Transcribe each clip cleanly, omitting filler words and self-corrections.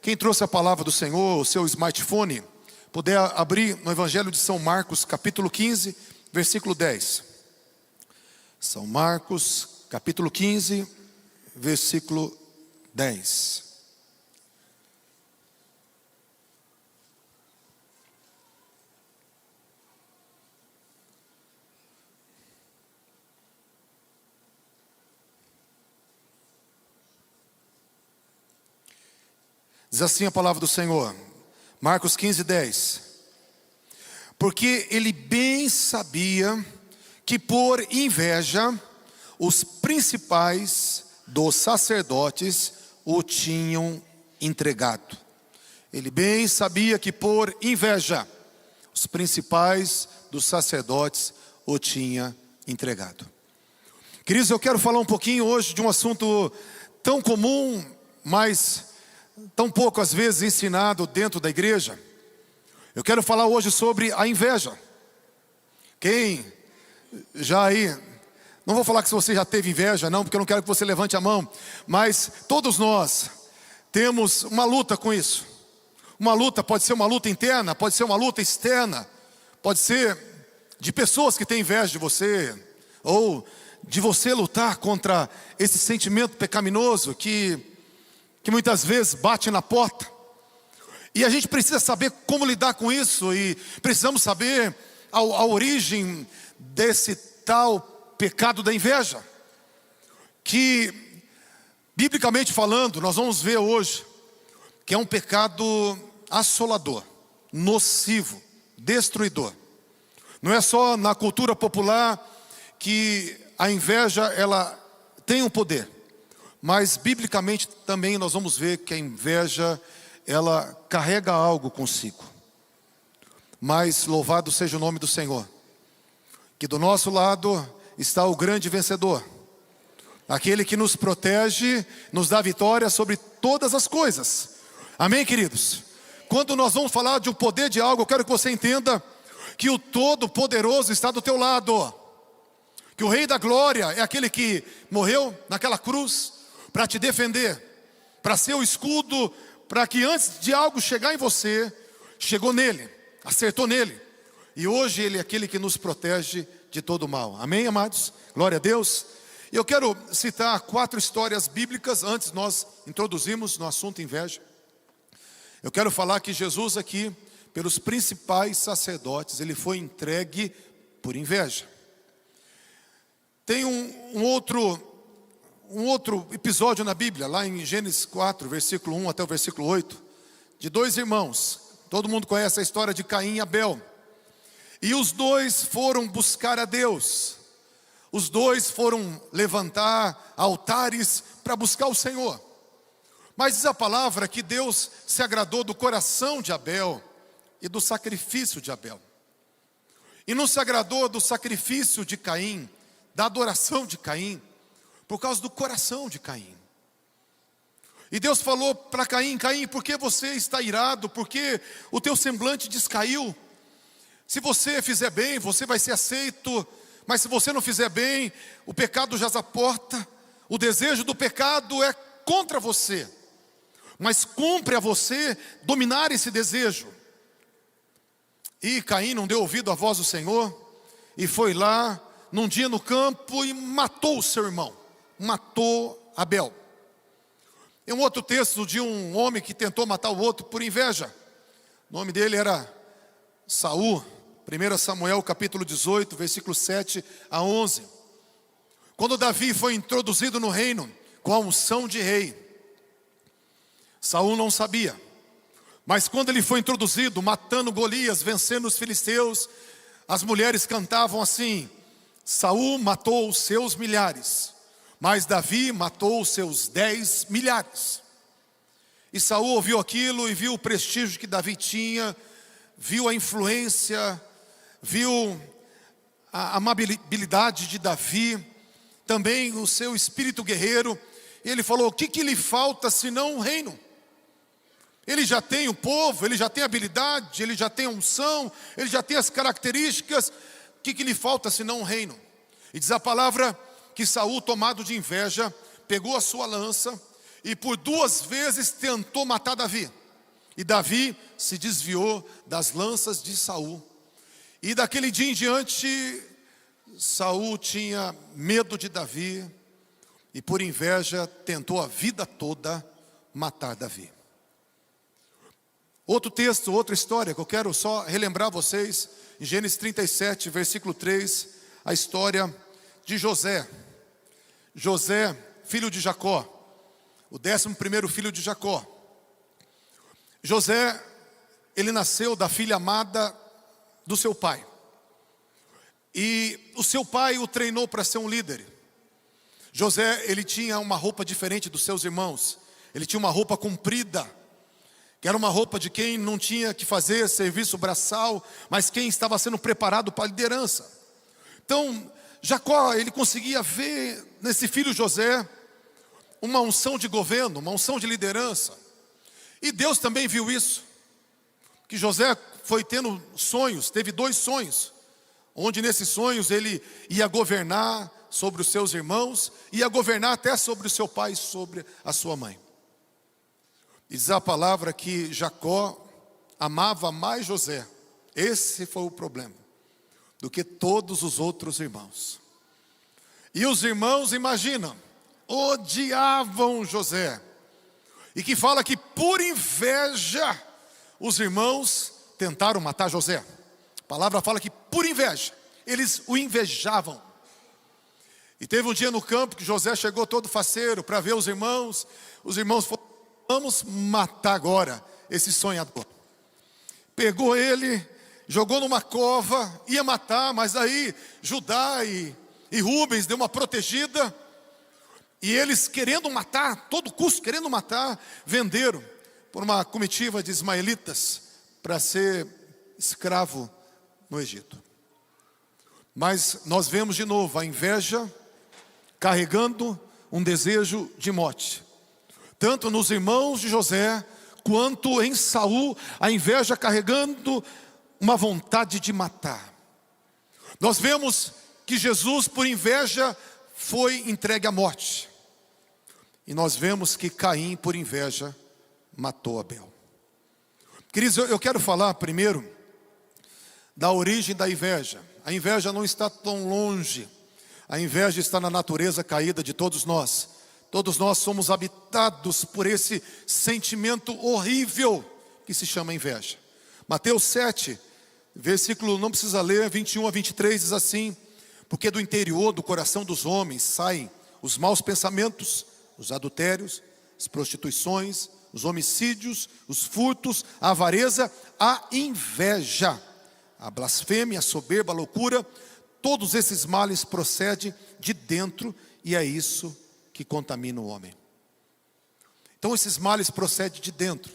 Quem trouxe a palavra do Senhor, o seu smartphone, puder abrir no Evangelho de São Marcos, capítulo 15, versículo 10. São Marcos, capítulo 15, versículo 10. Diz assim a palavra do Senhor, Marcos 15, 10. Porque ele bem sabia que por inveja os principais dos sacerdotes o tinham entregado. Ele bem sabia que por inveja os principais dos sacerdotes o tinham entregado. Queridos, eu quero falar um pouquinho hoje de um assunto tão comum, mas tão pouco às vezes ensinado dentro da igreja. Eu quero falar hoje sobre a inveja. Quem já aí, não vou falar que se você já teve inveja não, porque eu não quero que você levante a mão, mas todos nós temos uma luta com isso. Uma luta pode ser uma luta interna, pode ser uma luta externa, pode ser de pessoas que têm inveja de você, ou de você lutar contra esse sentimento pecaminoso que muitas vezes bate na porta. E a gente precisa saber como lidar com isso. E precisamos saber a origem desse tal pecado da inveja. Que, biblicamente falando, nós vamos ver hoje que é um pecado assolador, nocivo, destruidor. Não é só na cultura popular que a inveja ela tem um poder. Mas biblicamente também nós vamos ver que a inveja, ela carrega algo consigo. Mas louvado seja o nome do Senhor, que do nosso lado está o grande vencedor, aquele que nos protege, nos dá vitória sobre todas as coisas. Amém, queridos? Quando nós vamos falar de um poder de algo, eu quero que você entenda que o Todo-Poderoso está do teu lado, que o Rei da Glória é aquele que morreu naquela cruz para te defender, para ser o escudo, para que antes de algo chegar em você, chegou nele, acertou nele. E hoje ele é aquele que nos protege de todo mal. Amém, amados? Glória a Deus. E eu quero citar 4 histórias bíblicas antes nós introduzirmos no assunto inveja. Eu quero falar que Jesus aqui, pelos principais sacerdotes, ele foi entregue por inveja. Tem um outro episódio na Bíblia, lá em Gênesis 4, versículo 1 até o versículo 8, de 2 irmãos. Todo mundo conhece a história de Caim e Abel. E os dois foram buscar a Deus. Os dois foram levantar altares para buscar o Senhor. Mas diz a palavra que Deus se agradou do coração de Abel e do sacrifício de Abel. E não se agradou do sacrifício de Caim, da adoração de Caim, por causa do coração de Caim. E Deus falou para Caim: Caim, por que você está irado? Por que o teu semblante descaiu? Se você fizer bem, você vai ser aceito. Mas se você não fizer bem, o pecado jaz à porta. O desejo do pecado é contra você. Mas cumpre a você dominar esse desejo. E Caim não deu ouvido à voz do Senhor, e foi lá, num dia no campo, e matou o seu irmão. Matou Abel. Tem um outro texto de um homem que tentou matar o outro por inveja. O nome dele era Saul. 1 Samuel capítulo 18, versículo 7 a 11. Quando Davi foi introduzido no reino com a unção de rei, Saul não sabia. Mas quando ele foi introduzido, matando Golias, vencendo os filisteus, as mulheres cantavam assim: Saul matou os seus milhares, mas Davi matou os seus 10 milhares. E Saul ouviu aquilo e viu o prestígio que Davi tinha, viu a influência, viu a amabilidade de Davi, também o seu espírito guerreiro. E ele falou: o que lhe falta senão um reino? Ele já tem o povo, ele já tem a habilidade, ele já tem a unção, ele já tem as características. O que lhe falta senão um reino? E diz a palavra que Saul, tomado de inveja, pegou a sua lança e por 2 vezes tentou matar Davi. E Davi se desviou das lanças de Saul. E daquele dia em diante, Saul tinha medo de Davi e por inveja tentou a vida toda matar Davi. Outro texto, outra história que eu quero só relembrar vocês, em Gênesis 37, versículo 3, a história de José. José, filho de Jacó, o 11º filho de Jacó. José, ele nasceu da filha amada do seu pai. E o seu pai o treinou para ser um líder. José, ele tinha uma roupa diferente dos seus irmãos. Ele tinha uma roupa comprida, que era uma roupa de quem não tinha que fazer serviço braçal, mas quem estava sendo preparado para a liderança. Então, Jacó, ele conseguia ver nesse filho José uma unção de governo, uma unção de liderança. E Deus também viu isso, que José foi tendo sonhos, teve 2 sonhos, onde nesses sonhos ele ia governar sobre os seus irmãos, ia governar até sobre o seu pai e sobre a sua mãe. E diz a palavra que Jacó amava mais José, esse foi o problema, do que todos os outros irmãos. E os irmãos, imaginam, odiavam José. E que fala que por inveja os irmãos tentaram matar José. A palavra fala que por inveja eles o invejavam. E teve um dia no campo que José chegou todo faceiro para ver os irmãos. Os irmãos falaram: vamos matar agora esse sonhador. Pegou ele, jogou numa cova, ia matar, mas aí Judá e Rubens deu uma protegida. E eles querendo matar, a todo custo querendo matar, venderam por uma comitiva de ismaelitas para ser escravo no Egito. Mas nós vemos de novo a inveja carregando um desejo de morte. Tanto nos irmãos de José, quanto em Saul, a inveja carregando uma vontade de matar. Nós vemos que Jesus, por inveja, foi entregue à morte. E nós vemos que Caim, por inveja, matou Abel. Queridos, eu quero falar primeiro da origem da inveja. A inveja não está tão longe. A inveja está na natureza caída de todos nós. Todos nós somos habitados por esse sentimento horrível que se chama inveja. Mateus 7, versículo, não precisa ler, 21 a 23, diz assim: porque do interior do coração dos homens saem os maus pensamentos, os adultérios, as prostituições, os homicídios, os furtos, a avareza, a inveja, a blasfêmia, a soberba, a loucura. Todos esses males procedem de dentro e é isso que contamina o homem. Então esses males procedem de dentro.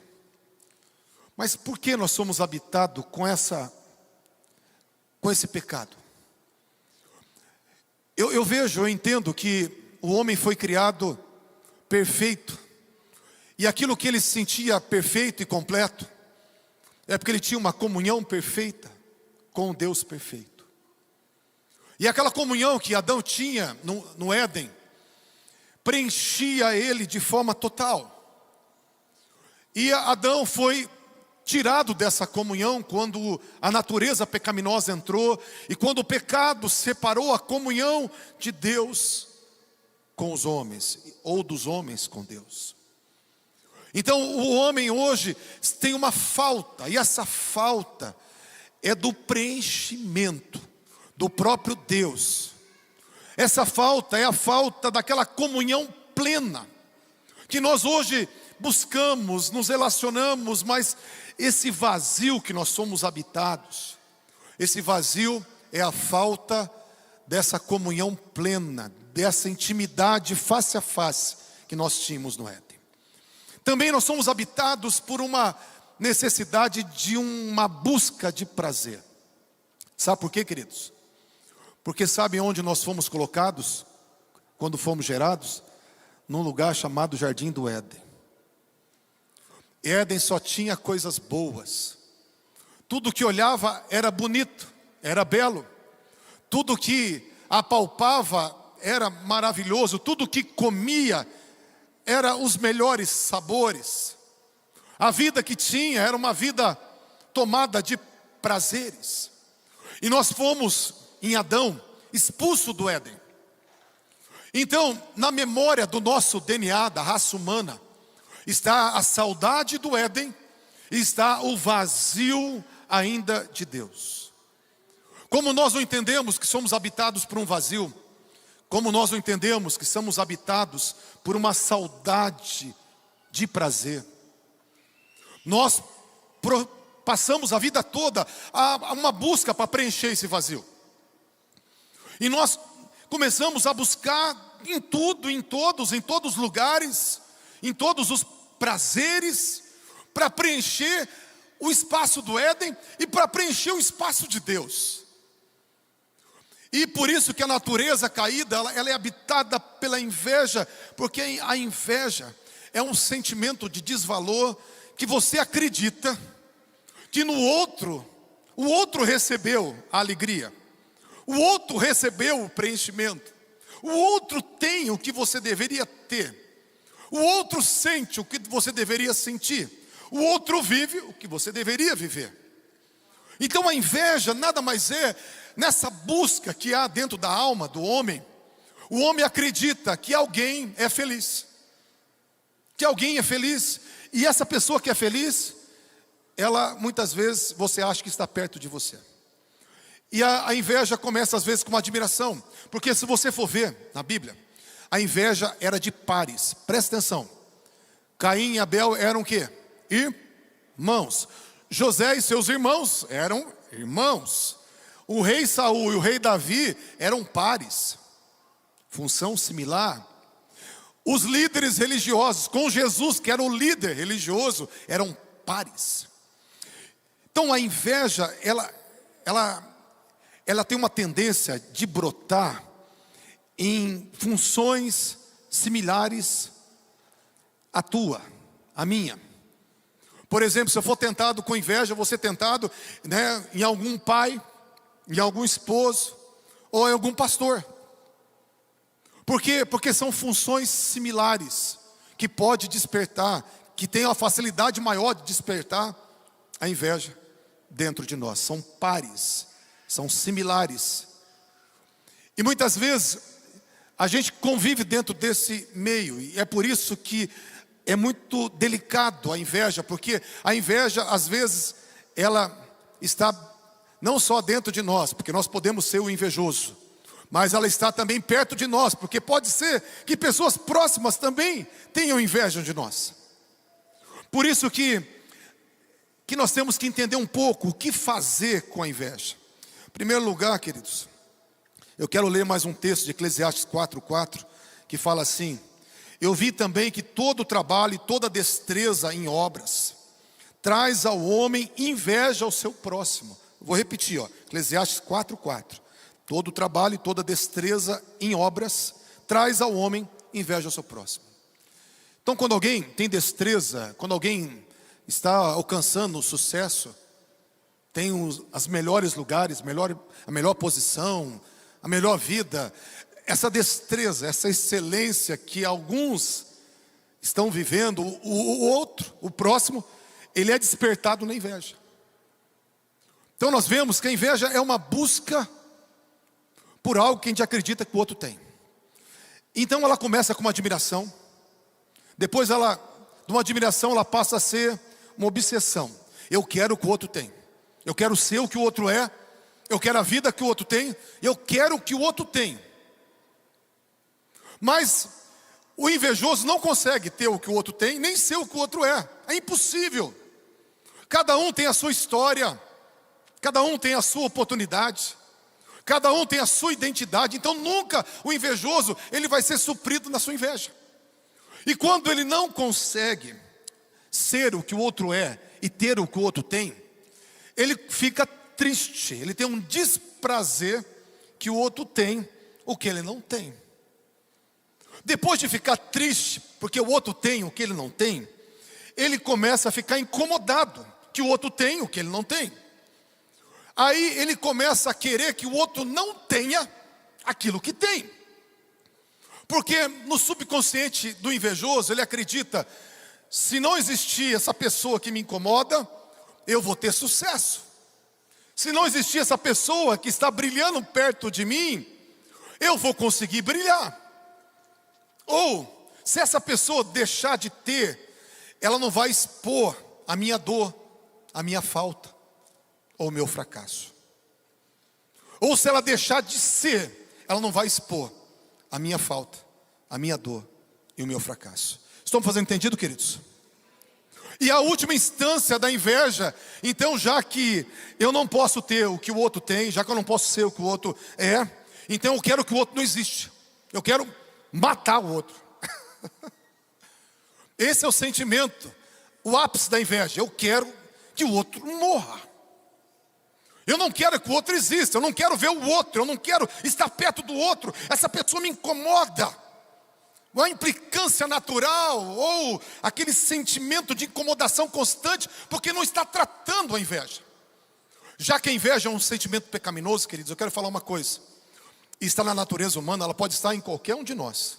Mas por que nós somos habitados com esse pecado? Eu vejo, eu entendo que o homem foi criado perfeito. E aquilo que ele sentia perfeito e completo é porque ele tinha uma comunhão perfeita com o Deus perfeito. E aquela comunhão que Adão tinha no Éden preenchia ele de forma total. E Adão foi tirado dessa comunhão quando a natureza pecaminosa entrou e quando o pecado separou a comunhão de Deus com os homens, ou dos homens com Deus. Então o homem hoje tem uma falta, e essa falta é do preenchimento do próprio Deus. Essa falta é a falta daquela comunhão plena, que nós hoje buscamos, nos relacionamos, mas esse vazio que nós somos habitados, esse vazio é a falta dessa comunhão plena, dessa intimidade face a face que nós tínhamos no Éden. Também nós somos habitados por uma necessidade de uma busca de prazer. Sabe por quê, queridos? Porque sabem onde nós fomos colocados quando fomos gerados? Num lugar chamado Jardim do Éden. Éden só tinha coisas boas. Tudo que olhava era bonito, era belo. Tudo que apalpava era maravilhoso. Tudo que comia era os melhores sabores. A vida que tinha era uma vida tomada de prazeres. E nós fomos, em Adão, expulsos do Éden. Então, na memória do nosso DNA, da raça humana, está a saudade do Éden e está o vazio ainda de Deus. Como nós não entendemos que somos habitados por um vazio, como nós não entendemos que somos habitados por uma saudade de prazer, nós passamos a vida toda a uma busca para preencher esse vazio. E nós começamos a buscar em tudo, em todos os lugares, em todos os prazeres, para preencher o espaço do Éden e para preencher o espaço de Deus. E por isso que a natureza caída, ela é habitada pela inveja, porque a inveja é um sentimento de desvalor que você acredita que no outro, o outro recebeu a alegria, o outro recebeu o preenchimento, o outro tem o que você deveria ter, o outro sente o que você deveria sentir, o outro vive o que você deveria viver. Então a inveja nada mais é, nessa busca que há dentro da alma do homem, o homem acredita que alguém é feliz, e essa pessoa que é feliz, ela muitas vezes você acha que está perto de você. E a inveja começa às vezes com uma admiração, porque se você for ver na Bíblia, a inveja era de pares. Presta atenção, Caim e Abel eram o quê? Irmãos. José e seus irmãos eram irmãos. O rei Saul e o rei Davi eram pares, função similar. Os líderes religiosos com Jesus, que era o líder religioso, eram pares. Então a inveja, ela tem uma tendência de brotar em funções similares à tua, à minha. Por exemplo, se eu for tentado com inveja, eu vou ser tentado, em algum pai, em algum esposo, ou em algum pastor. Por quê? Porque são funções similares, que pode despertar, que tem a facilidade maior de despertar a inveja dentro de nós. São pares, são similares. E muitas vezes a gente convive dentro desse meio, e é por isso que é muito delicado a inveja, porque a inveja às vezes ela está não só dentro de nós, porque nós podemos ser o invejoso, mas ela está também perto de nós, porque pode ser que pessoas próximas também tenham inveja de nós. Por isso que nós temos que entender um pouco o que fazer com a inveja. Em primeiro lugar, queridos, eu quero ler mais um texto de Eclesiastes 4:4, que fala assim: eu vi também que todo trabalho e toda destreza em obras traz ao homem inveja ao seu próximo. Vou repetir, Eclesiastes 4:4. Todo trabalho e toda destreza em obras traz ao homem inveja ao seu próximo. Então quando alguém tem destreza, quando alguém está alcançando o sucesso, tem os melhores lugares, a melhor posição, a melhor vida, essa destreza, essa excelência que alguns estão vivendo, o outro, o próximo, ele é despertado na inveja. Então nós vemos que a inveja é uma busca por algo que a gente acredita que o outro tem. Então ela começa com uma admiração, depois de uma admiração ela passa a ser uma obsessão. Eu quero o que o outro tem, eu quero ser o que o outro é, eu quero a vida que o outro tem, eu quero o que o outro tem. Mas o invejoso não consegue ter o que o outro tem, nem ser o que o outro é impossível. Cada um tem a sua história, cada um tem a sua oportunidade, cada um tem a sua identidade. Então nunca o invejoso ele vai ser suprido na sua inveja. E quando ele não consegue ser o que o outro é e ter o que o outro tem, ele fica triste, ele tem um desprazer que o outro tem o que ele não tem. Depois de ficar triste porque o outro tem o que ele não tem, ele começa a ficar incomodado que o outro tem o que ele não tem. Aí ele começa a querer que o outro não tenha aquilo que tem. Porque no subconsciente do invejoso, ele acredita: se não existir essa pessoa que me incomoda, eu vou ter sucesso. Se não existir essa pessoa que está brilhando perto de mim, eu vou conseguir brilhar. Ou, se essa pessoa deixar de ter, ela não vai expor a minha dor, a minha falta, ou o meu fracasso. Ou se ela deixar de ser, ela não vai expor a minha falta, a minha dor e o meu fracasso. Estão fazendo entendido, queridos? E a última instância da inveja, então, já que eu não posso ter o que o outro tem, já que eu não posso ser o que o outro é, então eu quero que o outro não existe. Eu quero matar o outro. Esse é o sentimento, o ápice da inveja. Eu quero que o outro morra. Eu não quero que o outro exista, eu não quero ver o outro, eu não quero estar perto do outro. Essa pessoa me incomoda. Uma implicância natural, ou aquele sentimento de incomodação constante, porque não está tratando a inveja. Já que a inveja é um sentimento pecaminoso, queridos, eu quero falar uma coisa. E está na natureza humana, ela pode estar em qualquer um de nós.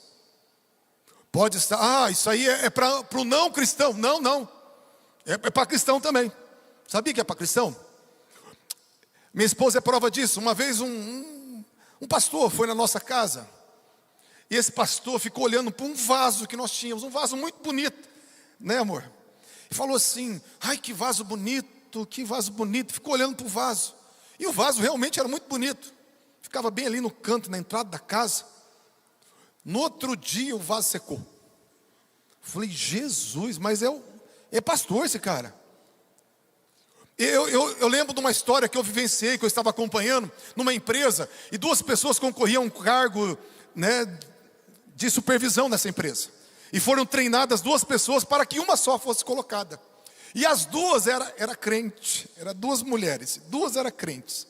Pode estar, isso aí é para o não cristão. Não. É para cristão também. Sabia que é para cristão? Minha esposa é prova disso. Uma vez um pastor foi na nossa casa. E esse pastor ficou olhando para um vaso que nós tínhamos, um vaso muito bonito, né, amor? E falou assim: ai, que vaso bonito, que vaso bonito. Ficou olhando para o vaso. E o vaso realmente era muito bonito. Ficava bem ali no canto, na entrada da casa. No outro dia o vaso secou. Falei: Jesus, mas é pastor esse cara. Eu lembro de uma história que eu vivenciei, que eu estava acompanhando numa empresa, e duas pessoas concorriam a um cargo, né, de supervisão nessa empresa. E foram treinadas duas pessoas para que uma só fosse colocada. E as duas era crente, eram duas mulheres, duas eram crentes.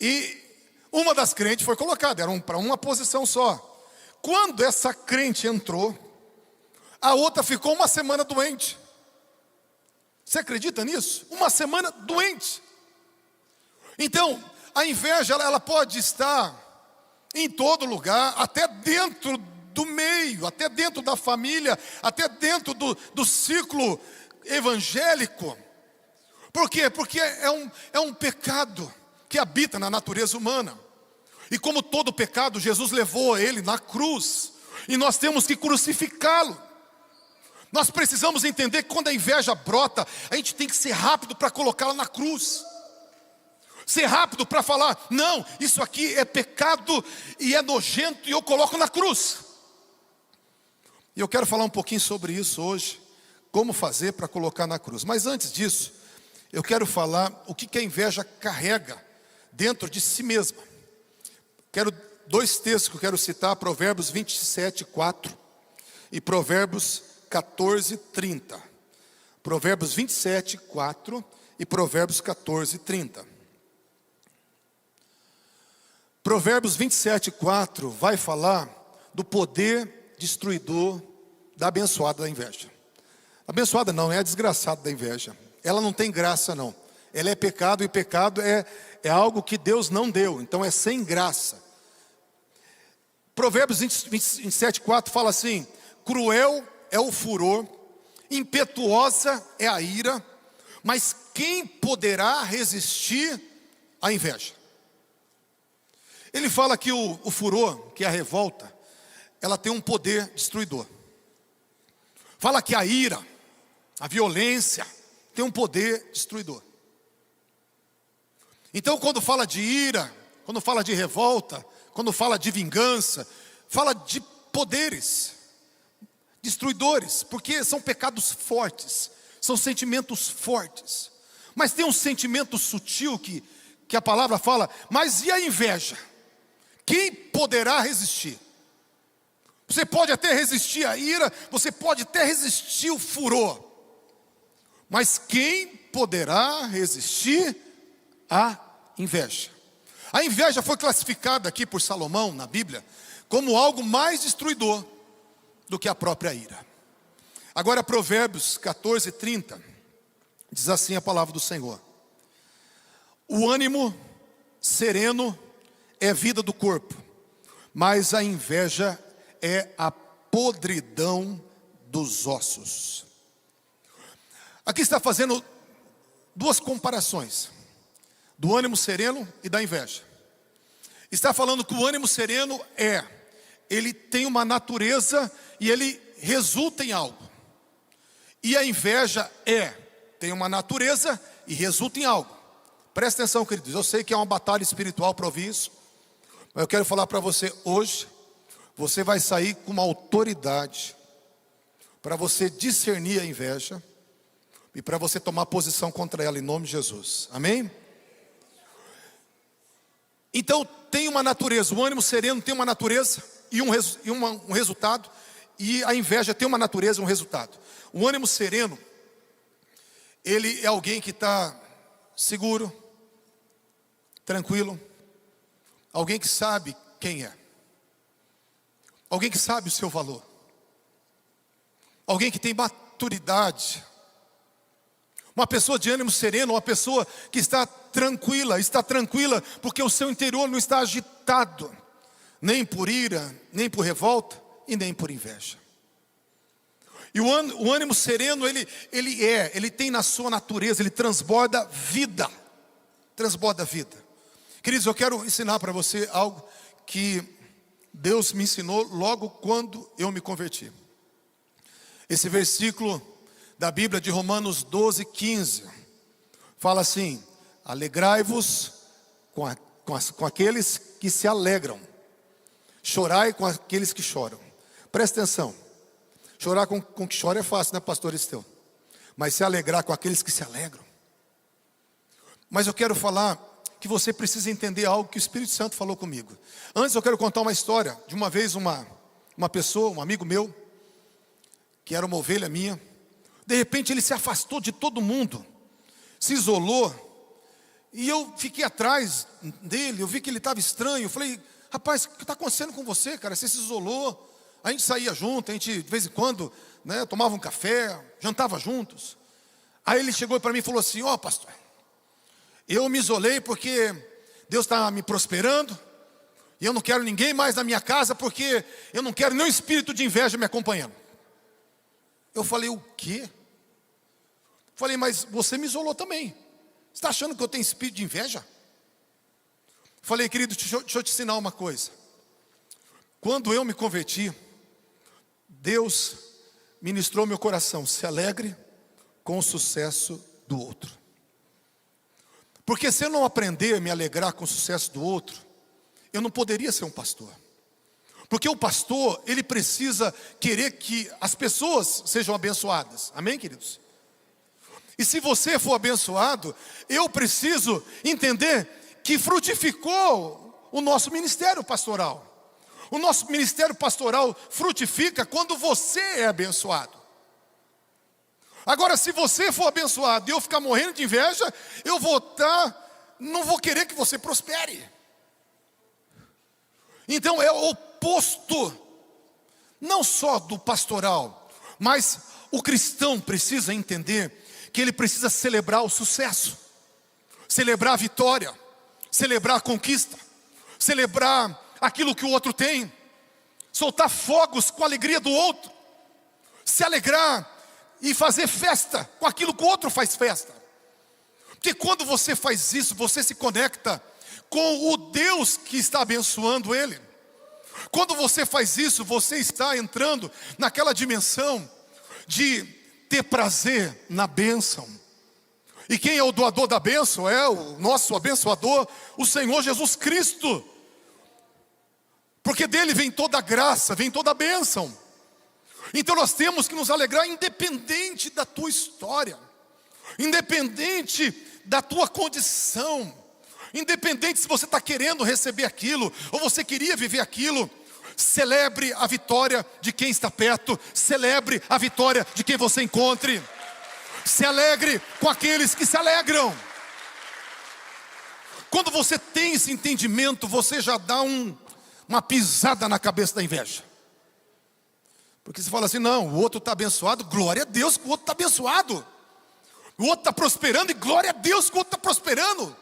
E uma das crentes foi colocada, era para uma posição só. Quando essa crente entrou, a outra ficou uma semana doente. Você acredita nisso? Uma semana doente. Então, a inveja, ela pode estar em todo lugar, até dentro do meio, até dentro da família, até dentro do ciclo evangélico. Por quê? Porque é um pecado que habita na natureza humana. E como todo pecado, Jesus levou ele na cruz, e nós temos que crucificá-lo. Nós precisamos entender que quando a inveja brota, a gente tem que ser rápido para colocá-la na cruz. Ser rápido para falar: não, isso aqui é pecado e é nojento, e eu coloco na cruz. E eu quero falar um pouquinho sobre isso hoje, como fazer para colocar na cruz. Mas antes disso, eu quero falar o que a inveja carrega dentro de si mesma. Quero dois textos que eu quero citar: Provérbios 27:4 e Provérbios 14:30. Provérbios 27:4 e Provérbios 14:30. Provérbios 27:4 vai falar do poder destruidor da abençoada da inveja. Abençoada não, é a desgraçada da inveja. Ela não tem graça não. Ela é pecado, e pecado é algo que Deus não deu, então é sem graça. Provérbios 27:4 fala assim: cruel é o furor, impetuosa é a ira, mas quem poderá resistir à inveja? Ele fala que o furor, que é a revolta, ela tem um poder destruidor. Fala que a ira, a violência, tem um poder destruidor. Então, quando fala de ira, quando fala de revolta, quando fala de vingança, fala de poderes destruidores, porque são pecados fortes, são sentimentos fortes. Mas tem um sentimento sutil que a palavra fala: mas e a inveja? Quem poderá resistir? Você pode até resistir à ira, você pode até resistir ao furor, mas quem poderá resistir à inveja? A inveja foi classificada aqui por Salomão na Bíblia como algo mais destruidor do que a própria ira. Agora Provérbios 14:30 diz assim a palavra do Senhor: o ânimo sereno é vida do corpo, mas a inveja é a podridão dos ossos. Aqui está fazendo duas comparações, do ânimo sereno e da inveja. Está falando que o ânimo sereno ele tem uma natureza e ele resulta em algo. E a inveja tem uma natureza e resulta em algo. Presta atenção, queridos, eu sei que é uma batalha espiritual para ouvir isso, mas eu quero falar para você hoje, você vai sair com uma autoridade para você discernir a inveja e para você tomar posição contra ela em nome de Jesus, amém? Então tem uma natureza, o ânimo sereno tem uma natureza e um resultado, e a inveja tem uma natureza e um resultado. O ânimo sereno, ele é alguém que está seguro, tranquilo, alguém que sabe quem é, alguém que sabe o seu valor, alguém que tem maturidade. Uma pessoa de ânimo sereno, uma pessoa que está tranquila porque o seu interior não está agitado, nem por ira, nem por revolta e nem por inveja. E o ânimo sereno, ele tem na sua natureza, ele transborda vida. Transborda vida. Queridos, eu quero ensinar para você algo que Deus me ensinou logo quando eu me converti. Esse versículo da Bíblia de Romanos 12:15 fala assim: alegrai-vos com aqueles que se alegram, chorai com aqueles que choram. Presta atenção, chorar com que chora é fácil, né, pastor Esteu? Mas se alegrar com aqueles que se alegram. Mas eu quero falar que você precisa entender algo que o Espírito Santo falou comigo. Antes eu quero contar uma história. De uma vez uma pessoa, um amigo meu, que era uma ovelha minha, de repente ele se afastou de todo mundo, se isolou, e eu fiquei atrás dele, eu vi que ele estava estranho, eu falei: rapaz, o que está acontecendo com você, cara? Você se isolou. A gente saía junto, a gente de vez em quando, né, tomava um café, jantava juntos. Aí ele chegou para mim e falou assim: ó, pastor, eu me isolei porque Deus está me prosperando, e eu não quero ninguém mais na minha casa, porque eu não quero nenhum espírito de inveja me acompanhando. Eu falei: o quê? Falei: mas você me isolou também. Você está achando que eu tenho espírito de inveja? Falei: querido, deixa eu te ensinar uma coisa. Quando eu me converti, Deus ministrou meu coração: se alegre com o sucesso do outro. Porque se eu não aprender a me alegrar com o sucesso do outro, eu não poderia ser um pastor. Porque o pastor, ele precisa querer que as pessoas sejam abençoadas. Amém, queridos? E se você for abençoado, eu preciso entender que frutificou o nosso ministério pastoral. O nosso ministério pastoral frutifica quando você é abençoado. Agora, se você for abençoado e eu ficar morrendo de inveja, eu não vou querer que você prospere. Então é o oposto, não só do pastoral, mas o cristão precisa entender que ele precisa celebrar o sucesso, celebrar a vitória, celebrar a conquista, celebrar aquilo que o outro tem, soltar fogos com a alegria do outro, se alegrar e fazer festa com aquilo que o outro faz festa. Porque quando você faz isso, você se conecta com o Deus que está abençoando ele. Quando você faz isso, você está entrando naquela dimensão de ter prazer na bênção. E quem é o doador da bênção? É o nosso abençoador, o Senhor Jesus Cristo. Porque dele vem toda a graça, vem toda a bênção. Então nós temos que nos alegrar independente da tua história, independente da tua condição, independente se você está querendo receber aquilo, ou você queria viver aquilo. Celebre a vitória de quem está perto, celebre a vitória de quem você encontre. Se alegre com aqueles que se alegram. Quando você tem esse entendimento, você já dá uma pisada na cabeça da inveja. Porque você fala assim: não, o outro está abençoado, glória a Deus que o outro está abençoado. O outro está prosperando e glória a Deus que o outro está prosperando.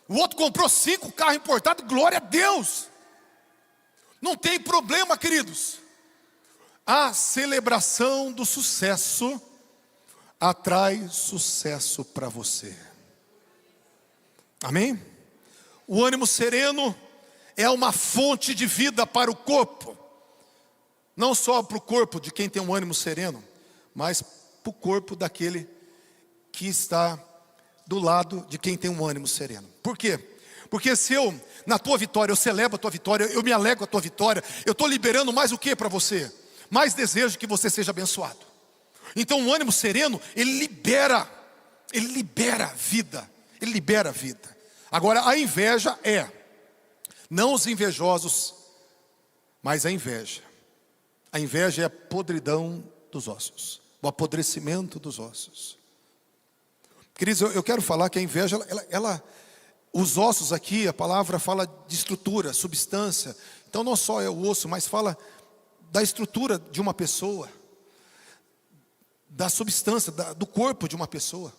O outro comprou 5 carros importados, glória a Deus. Não tem problema, queridos. A celebração do sucesso atrai sucesso para você. Amém? O ânimo sereno é uma fonte de vida para o corpo. Não só para o corpo de quem tem um ânimo sereno, mas para o corpo daquele que está do lado de quem tem um ânimo sereno. Por quê? Porque se eu, na tua vitória, eu celebro a tua vitória, eu me alegro com a tua vitória, eu estou liberando mais o que para você? Mais desejo que você seja abençoado. Então o ânimo sereno, ele libera vida, ele libera vida. Agora a inveja não os invejosos, mas a inveja. A inveja é a podridão dos ossos, o apodrecimento dos ossos. Queridos, eu quero falar que a inveja, os ossos aqui, a palavra fala de estrutura, substância. Então não só é o osso, mas fala da estrutura de uma pessoa, da substância, do corpo de uma pessoa.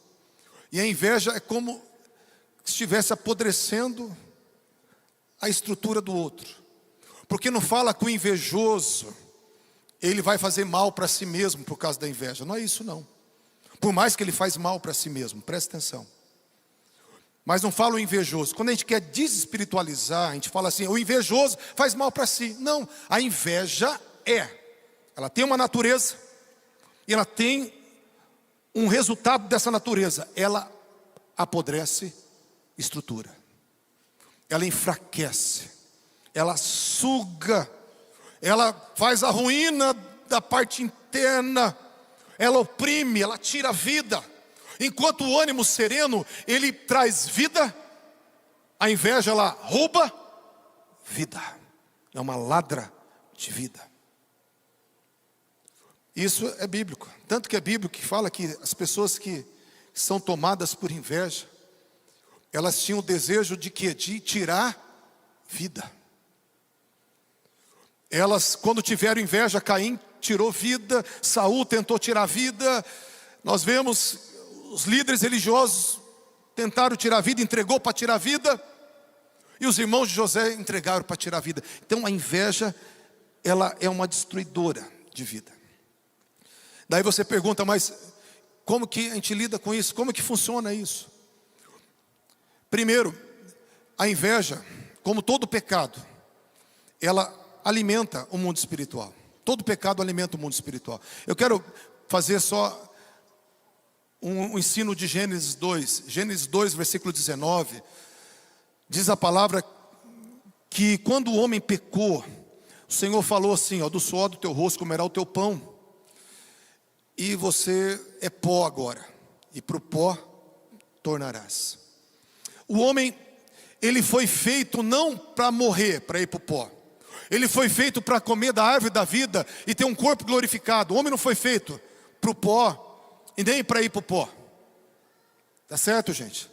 E a inveja é como se estivesse apodrecendo a estrutura do outro. Porque não fala que o invejoso, ele vai fazer mal para si mesmo por causa da inveja. Não é isso não. Por mais que ele faz mal para si mesmo, presta atenção. Mas não fala o invejoso. Quando a gente quer desespiritualizar, a gente fala assim, o invejoso faz mal para si. Não, a inveja ela tem uma natureza, e ela tem um resultado dessa natureza. Ela apodrece estrutura. Ela enfraquece. Ela suga. Ela faz a ruína da parte interna. Ela oprime, ela tira a vida. Enquanto o ânimo sereno, ele traz vida, a inveja, ela rouba vida. É uma ladra de vida. Isso é bíblico. Tanto que é bíblico que fala que as pessoas que são tomadas por inveja, elas tinham o desejo de quê? De tirar vida. Elas, quando tiveram inveja, Caim tirou vida, Saul tentou tirar vida. Nós vemos os líderes religiosos tentaram tirar a vida, entregou para tirar a vida, e os irmãos de José entregaram para tirar a vida. Então a inveja, ela é uma destruidora de vida. Daí você pergunta, mas como que a gente lida com isso? Como que funciona isso? Primeiro, a inveja, como todo pecado, ela alimenta o mundo espiritual. Todo pecado alimenta o mundo espiritual. Eu quero fazer só um ensino de Gênesis 2. Gênesis 2, versículo 19. Diz a palavra que quando o homem pecou, o Senhor falou assim, do suor do teu rosto comerá o teu pão. E você é pó agora, e para o pó tornarás. O homem, ele foi feito não para morrer, para ir para o pó. Ele foi feito para comer da árvore da vida e ter um corpo glorificado. O homem não foi feito para o pó e nem para ir para o pó. Tá certo, gente?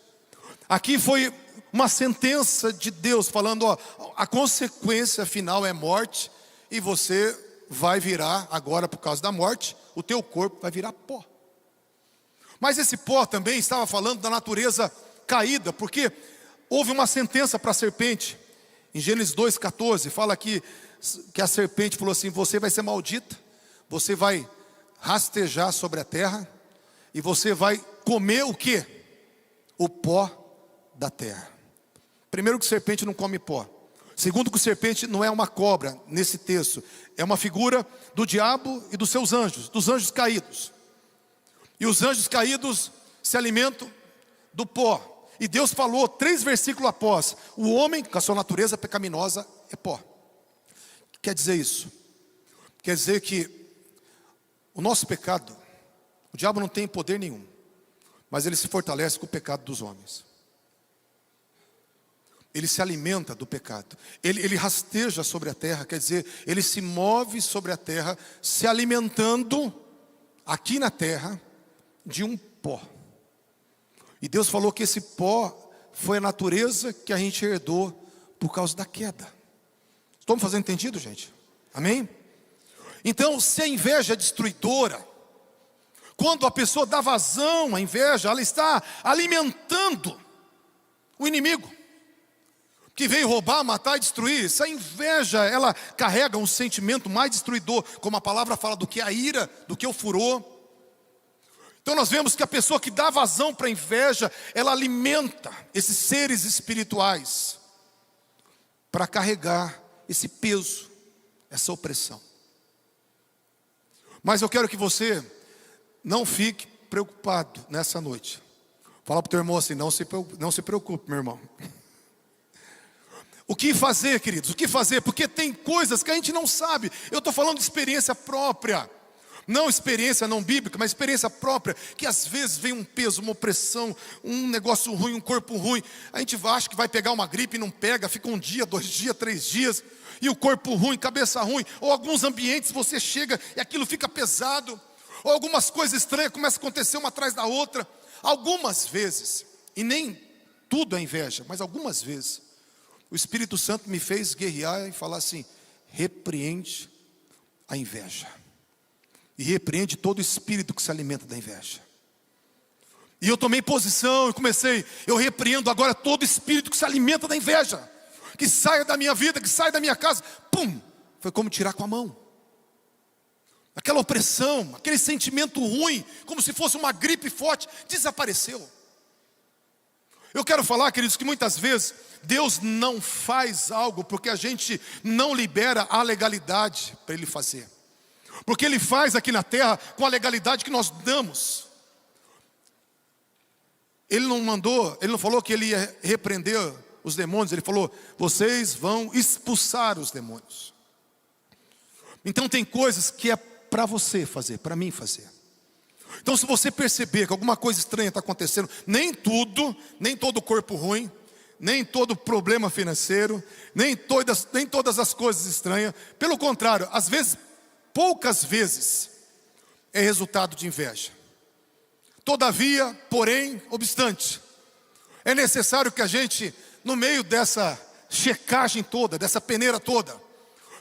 Aqui foi uma sentença de Deus falando, a consequência final é morte, e você vai virar agora, por causa da morte, o teu corpo vai virar pó. Mas esse pó também estava falando da natureza caída, porque houve uma sentença para a serpente. Em Gênesis 2,14 fala que a serpente falou assim, você vai ser maldita, você vai rastejar sobre a terra, e você vai comer o quê? O pó da terra. Primeiro, que serpente não come pó. Segundo, que o serpente não é uma cobra nesse texto, é uma figura do diabo e dos seus anjos, dos anjos caídos. E os anjos caídos se alimentam do pó. E Deus falou 3 versículos após, o homem com a sua natureza pecaminosa é pó. Quer dizer isso? Quer dizer que o nosso pecado, o diabo não tem poder nenhum, mas ele se fortalece com o pecado dos homens. Ele se alimenta do pecado. Ele rasteja sobre a terra, quer dizer, ele se move sobre a terra, se alimentando aqui na terra de um pó. E Deus falou que esse pó foi a natureza que a gente herdou por causa da queda. Estamos fazendo entendido, gente? Amém? Então, se a inveja é destruidora, quando a pessoa dá vazão à inveja, ela está alimentando o inimigo. que veio roubar, matar e destruir. Essa inveja, ela carrega um sentimento mais destruidor, como a palavra fala, do que a ira, do que o furor. Então nós vemos que a pessoa que dá vazão para a inveja, ela alimenta esses seres espirituais para carregar esse peso, essa opressão. Mas eu quero que você não fique preocupado nessa noite. Fala para o teu irmão assim, não se preocupe, meu irmão. O que fazer, queridos? O que fazer? Porque tem coisas que a gente não sabe. Eu estou falando de experiência própria. Não experiência não bíblica, mas experiência própria. Que às vezes vem um peso, uma opressão, um negócio ruim, um corpo ruim. A gente acha que vai pegar uma gripe e não pega. Fica um dia, 2 dias, 3 dias. E o corpo ruim, cabeça ruim. Ou alguns ambientes você chega e aquilo fica pesado. Ou algumas coisas estranhas começam a acontecer uma atrás da outra. Algumas vezes, e nem tudo é inveja, mas algumas vezes, o Espírito Santo me fez guerrear e falar assim: repreende a inveja. E repreende todo espírito que se alimenta da inveja. E eu tomei posição e comecei, eu repreendo agora todo espírito que se alimenta da inveja. Que saia da minha vida, que saia da minha casa. Pum! Foi como tirar com a mão. Aquela opressão, aquele sentimento ruim, como se fosse uma gripe forte, desapareceu. Eu quero falar, queridos, que muitas vezes Deus não faz algo porque a gente não libera a legalidade para Ele fazer. Porque Ele faz aqui na terra com a legalidade que nós damos. Ele não falou que Ele ia repreender os demônios. Ele falou, vocês vão expulsar os demônios. Então tem coisas que é para você fazer, para mim fazer. Então se você perceber que alguma coisa estranha está acontecendo, nem todo corpo ruim, nem todo problema financeiro, nem todas as coisas estranhas. Pelo contrário, às vezes, poucas vezes, é resultado de inveja. Todavia, porém, obstante, é necessário que a gente, no meio dessa checagem toda, dessa peneira toda,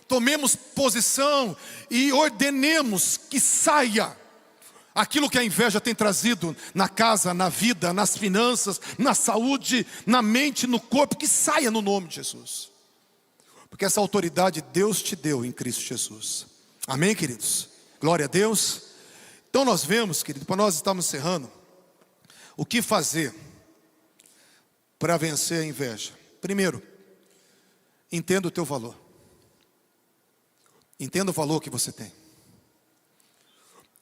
tomemos posição e ordenemos que saia aquilo que a inveja tem trazido na casa, na vida, nas finanças, na saúde, na mente, no corpo, que saia no nome de Jesus. Porque essa autoridade Deus te deu em Cristo Jesus. Amém, queridos? Glória a Deus. Então nós vemos, querido, para nós estamos encerrando, o que fazer para vencer a inveja. Primeiro, entenda o teu valor. Entenda o valor que você tem.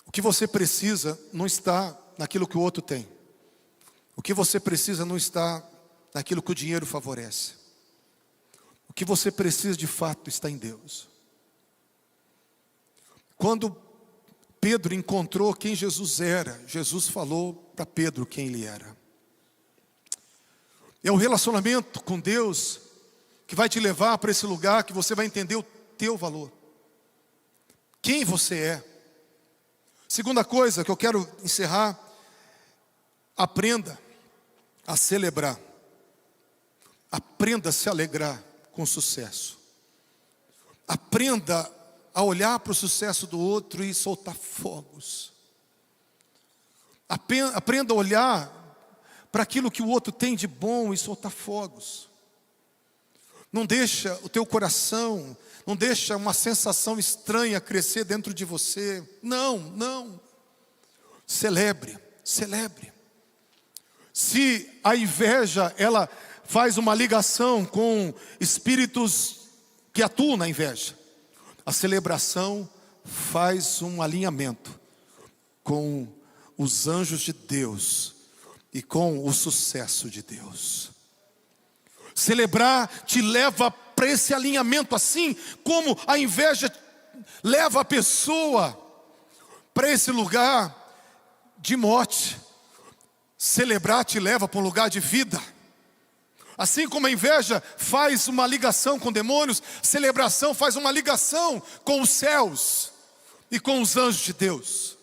O que você precisa não está naquilo que o outro tem. O que você precisa não está naquilo que o dinheiro favorece. O que você precisa de fato está em Deus. Quando Pedro encontrou quem Jesus era, Jesus falou para Pedro quem ele era. É o relacionamento com Deus que vai te levar para esse lugar que você vai entender o teu valor. Quem você é. Segunda coisa que eu quero encerrar, aprenda a celebrar. Aprenda a se alegrar com sucesso. Aprenda a olhar para o sucesso do outro e soltar fogos. Aprenda a olhar para aquilo que o outro tem de bom e soltar fogos. Não deixa o teu coração, não deixa uma sensação estranha crescer dentro de você. Não. Celebre. Se a inveja, ela faz uma ligação com espíritos que atuam na inveja, a celebração faz um alinhamento com os anjos de Deus e com o sucesso de Deus. Celebrar te leva para esse alinhamento, assim como a inveja leva a pessoa para esse lugar de morte. Celebrar te leva para um lugar de vida. Assim como a inveja faz uma ligação com demônios, celebração faz uma ligação com os céus e com os anjos de Deus.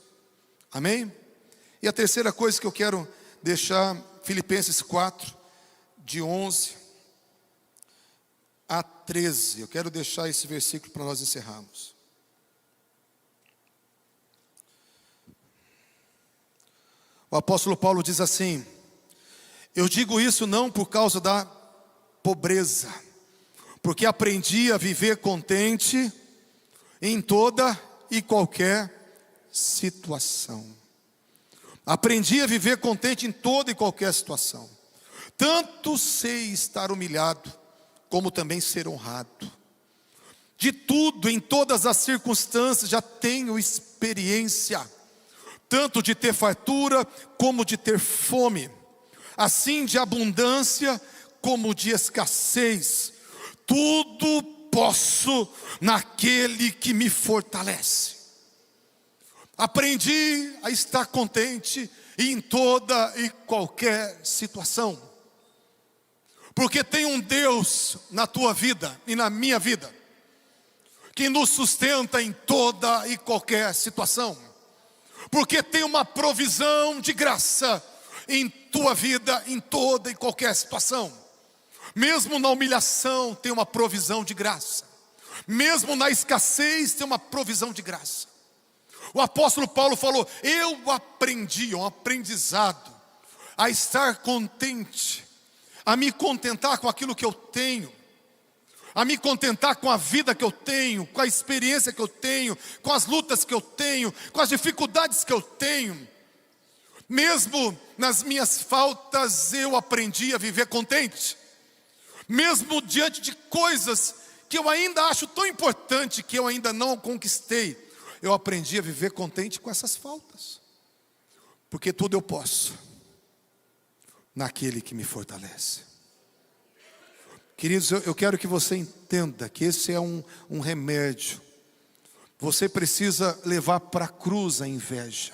Amém? E a terceira coisa que eu quero deixar, Filipenses 4, de 11 a 13. Eu quero deixar esse versículo para nós encerrarmos. O apóstolo Paulo diz assim: eu digo isso não por causa da pobreza, porque aprendi a viver contente em toda e qualquer situação. Aprendi a viver contente em toda e qualquer situação. Tanto sei estar humilhado, como também ser honrado. De tudo, em todas as circunstâncias, já tenho experiência, tanto de ter fartura, como de ter fome, assim de abundância, como de escassez. Tudo posso naquele que me fortalece. Aprendi a estar contente em toda e qualquer situação, porque tem um Deus na tua vida e na minha vida, que nos sustenta em toda e qualquer situação, porque tem uma provisão de graça em tua vida, em toda e qualquer situação. Mesmo na humilhação tem uma provisão de graça, mesmo na escassez tem uma provisão de graça. O apóstolo Paulo falou: eu aprendi, um aprendizado, a estar contente, a me contentar com aquilo que eu tenho, a me contentar com a vida que eu tenho, com a experiência que eu tenho, com as lutas que eu tenho, com as dificuldades que eu tenho. Mesmo nas minhas faltas eu aprendi a viver contente. Mesmo diante de coisas que eu ainda acho tão importante, que eu ainda não conquistei, eu aprendi a viver contente com essas faltas. Porque tudo eu posso naquele que me fortalece. Queridos, eu quero que você entenda que esse é um remédio. Você precisa levar para a cruz a inveja.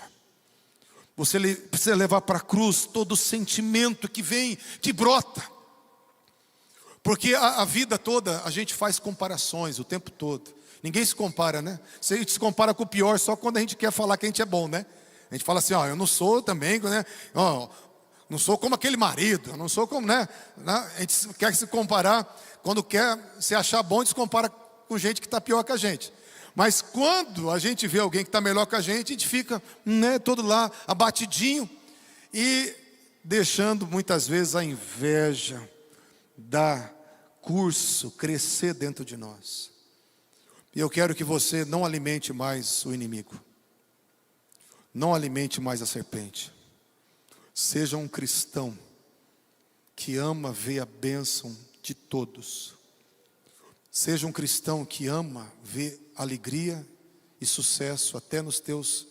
Você precisa levar para a cruz todo o sentimento que vem, que brota. Porque a vida toda a gente faz comparações o tempo todo. Ninguém se compara, né? Você se compara com o pior só quando a gente quer falar que a gente é bom, né? A gente fala assim, ó, eu não sou também, né? Ó, não sou como aquele marido, eu não sou como, né? A gente quer se comparar, quando quer se achar bom, a gente se compara com gente que está pior que a gente. Mas quando a gente vê alguém que está melhor que a gente fica, né, todo lá, abatidinho, e deixando muitas vezes a inveja dar curso, crescer dentro de nós. E eu quero que você não alimente mais o inimigo. Não alimente mais a serpente. Seja um cristão que ama ver a bênção de todos. Seja um cristão que ama ver alegria e sucesso até nos teus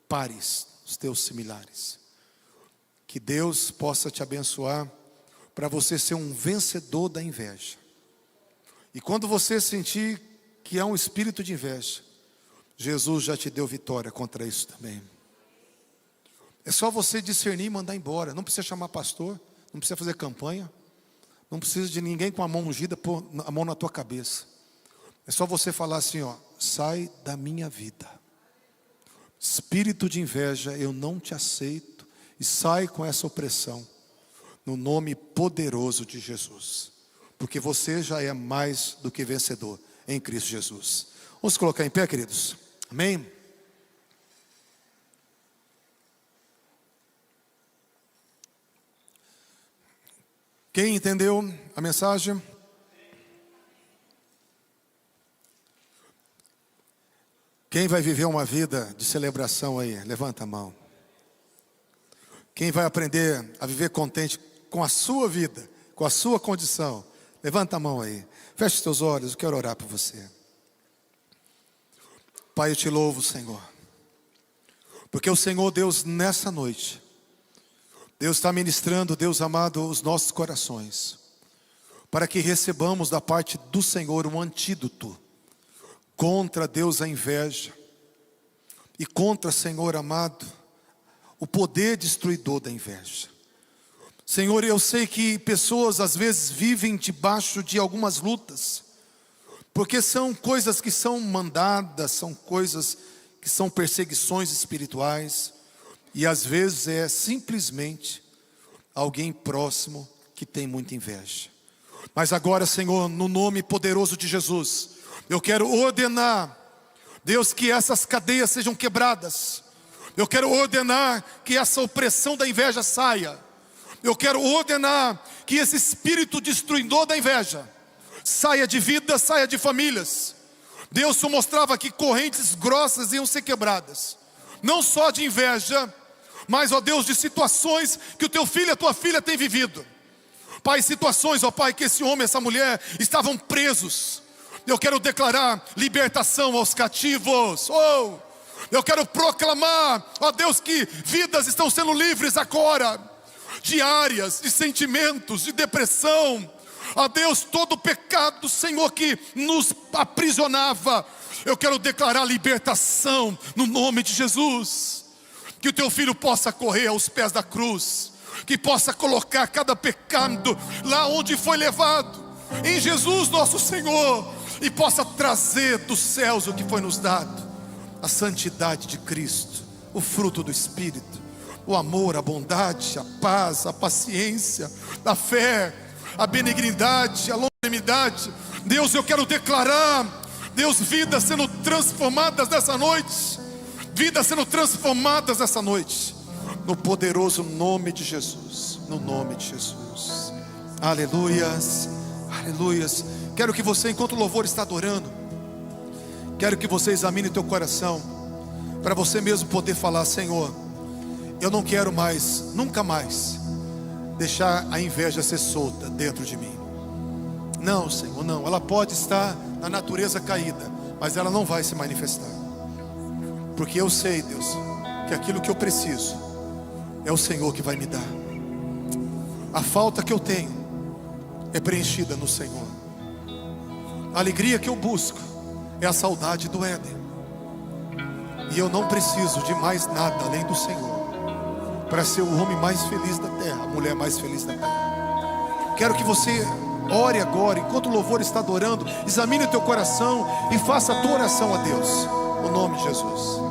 pares, nos teus similares. Que Deus possa te abençoar para você ser um vencedor da inveja. E quando você sentir que há um espírito de inveja, Jesus já te deu vitória contra isso também. É só você discernir e mandar embora. Não precisa chamar pastor, não precisa fazer campanha, não precisa de ninguém com a mão ungida pôr a mão na tua cabeça. É só você falar assim, ó: sai da minha vida. Espírito de inveja, eu não te aceito, e sai com essa opressão, no nome poderoso de Jesus. Porque você já é mais do que vencedor em Cristo Jesus. Vamos colocar em pé, queridos? Amém? Quem entendeu a mensagem? Quem vai viver uma vida de celebração aí? Levanta a mão. Quem vai aprender a viver contente com a sua vida, com a sua condição? Levanta a mão aí. Feche os teus olhos, eu quero orar por você. Pai, eu te louvo, Senhor. Porque o Senhor, Deus, nessa noite, Deus está ministrando, Deus amado, os nossos corações, para que recebamos da parte do Senhor um antídoto contra, Deus, a inveja, e contra, Senhor amado, o poder destruidor da inveja. Senhor, eu sei que pessoas às vezes vivem debaixo de algumas lutas, porque são coisas que são mandadas, são coisas que são perseguições espirituais, e às vezes é simplesmente alguém próximo que tem muita inveja. Mas agora, Senhor, no nome poderoso de Jesus, eu quero ordenar, Deus, que essas cadeias sejam quebradas. Eu quero ordenar que essa opressão da inveja saia. Eu quero ordenar que esse espírito destruidor da inveja saia de vidas, saia de famílias. Deus só mostrava que correntes grossas iam ser quebradas, não só de inveja, mas, ó Deus, de situações que o teu filho e a tua filha têm vivido. Pai, situações, ó Pai, que esse homem e essa mulher estavam presos. Eu quero declarar libertação aos cativos. Eu quero proclamar, ó Deus, que vidas estão sendo livres agora de áreas, de sentimentos, de depressão. Ó Deus, todo pecado, Senhor, que nos aprisionava, eu quero declarar libertação no nome de Jesus. Que o teu filho possa correr aos pés da cruz, que possa colocar cada pecado lá onde foi levado, em Jesus nosso Senhor, e possa trazer dos céus o que foi nos dado: a santidade de Cristo, o fruto do Espírito, o amor, a bondade, a paz, a paciência, a fé, a benignidade, a longanimidade. Deus, eu quero declarar, Deus, vidas sendo transformadas nessa noite, vidas sendo transformadas nessa noite, no poderoso nome de Jesus, no nome de Jesus. Aleluias, aleluias. Quero que você, enquanto o louvor está adorando, quero que você examine teu coração, para você mesmo poder falar: Senhor, eu não quero mais, nunca mais, deixar a inveja ser solta dentro de mim. Não, Senhor, não. Ela pode estar na natureza caída, mas ela não vai se manifestar, porque eu sei, Deus, que aquilo que eu preciso é o Senhor que vai me dar. A falta que eu tenho é preenchida no Senhor. A alegria que eu busco é a saudade do Éden. E eu não preciso de mais nada além do Senhor para ser o homem mais feliz da terra, a mulher mais feliz da terra. Quero que você ore agora, enquanto o louvor está adorando, examine o teu coração e faça a tua oração a Deus, no nome de Jesus.